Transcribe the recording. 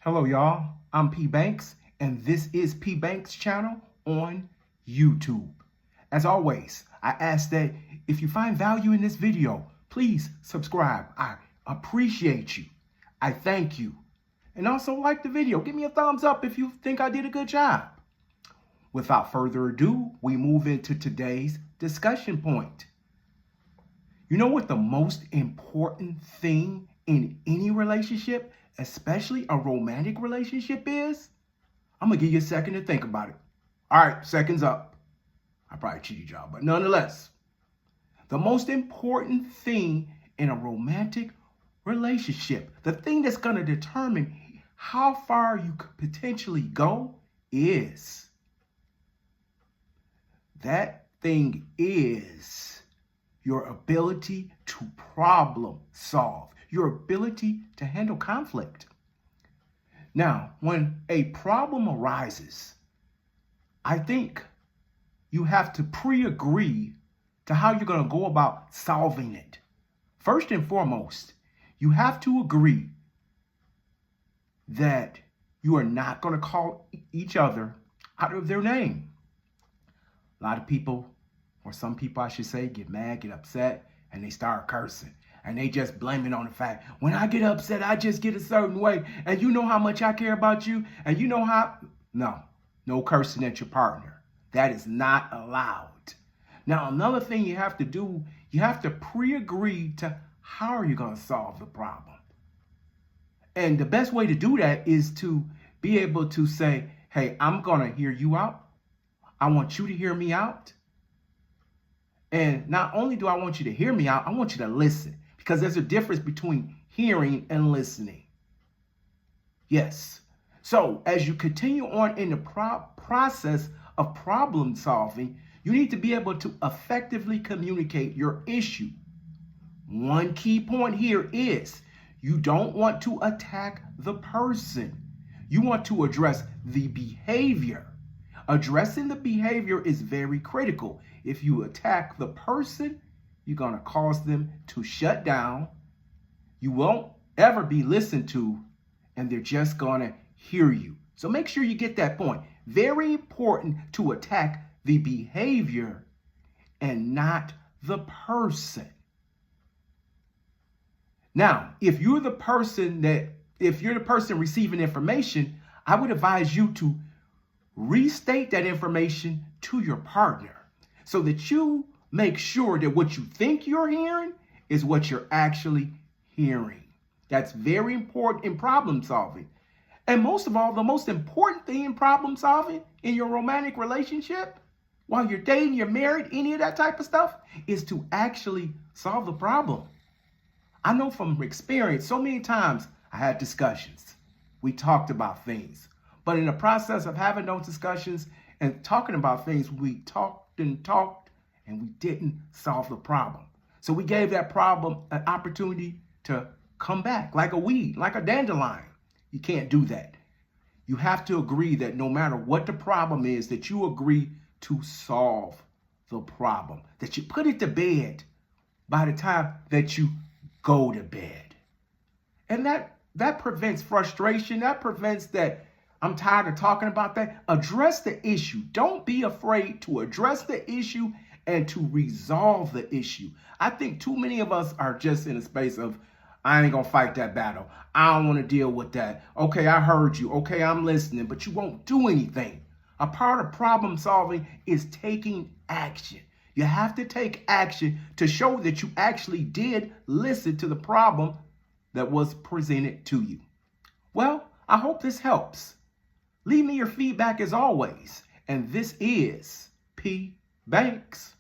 Hello, y'all. I'm P Banks, and this is P Banks channel on YouTube. As always, I ask that if you find value in this video, please subscribe. I appreciate you. I thank you. And also like the video. Give me a thumbs up if you think I did a good job. Without further ado, we move into today's discussion point. You know what the most important thing in any relationship, especially a romantic relationship, is? I'm going to give you a second to think about it. All right, seconds up. I probably cheated y'all, but nonetheless, the most important thing in a romantic relationship, the thing that's going to determine how far you could potentially go is, that thing is your ability to problem solve, your ability to handle conflict. Now, when a problem arises, I think you have to pre-agree to how you're going to go about solving it. First and foremost, you have to agree that you are not going to call each other out of their name. A lot of people, or some people I should say, get mad, get upset, and they start cursing. And they just blame it on the fact, when I get upset, I just get a certain way. And you know how much I care about you. And you know how... No cursing at your partner. That is not allowed. Now, another thing you have to do, you have to pre-agree to how are you going to solve the problem. And the best way to do that is to be able to say, hey, I'm going to hear you out. I want you to hear me out. And not only do I want you to hear me out, I want you to listen, because there's a difference between hearing and listening. Yes. So as you continue on in the process of problem solving, you need to be able to effectively communicate your issue. One key point here is you don't want to attack the person. You want to address the behavior. Addressing the behavior is very critical. If you attack the person, you're going to cause them to shut down. You won't ever be listened to, and they're just going to hear you. So make sure you get that point. Very important to attack the behavior and not the person. Now, if you're the person receiving information, I would advise you to restate that information to your partner so that you make sure that what you think you're hearing is what you're actually hearing. That's very important in problem solving. And most of all, the most important thing in problem solving in your romantic relationship, while you're dating, you're married, any of that type of stuff, is to actually solve the problem. I know from experience, so many times I had discussions. We talked about things. But in the process of having those discussions and talking about things, we talked, and we didn't solve the problem. So we gave that problem an opportunity to come back like a weed, like a dandelion. You can't do that. You have to agree that no matter what the problem is, that you agree to solve the problem, that you put it to bed by the time that you go to bed. And that prevents frustration. That prevents that I'm tired of talking about that. Address the issue. Don't be afraid to address the issue and to resolve the issue. I think too many of us are just in a space of, I ain't gonna fight that battle. I don't want to deal with that. Okay, I heard you. Okay, I'm listening, but you won't do anything. A part of problem solving is taking action. You have to take action to show that you actually did listen to the problem that was presented to you. Well, I hope this helps. Leave me your feedback as always. And this is P Banks.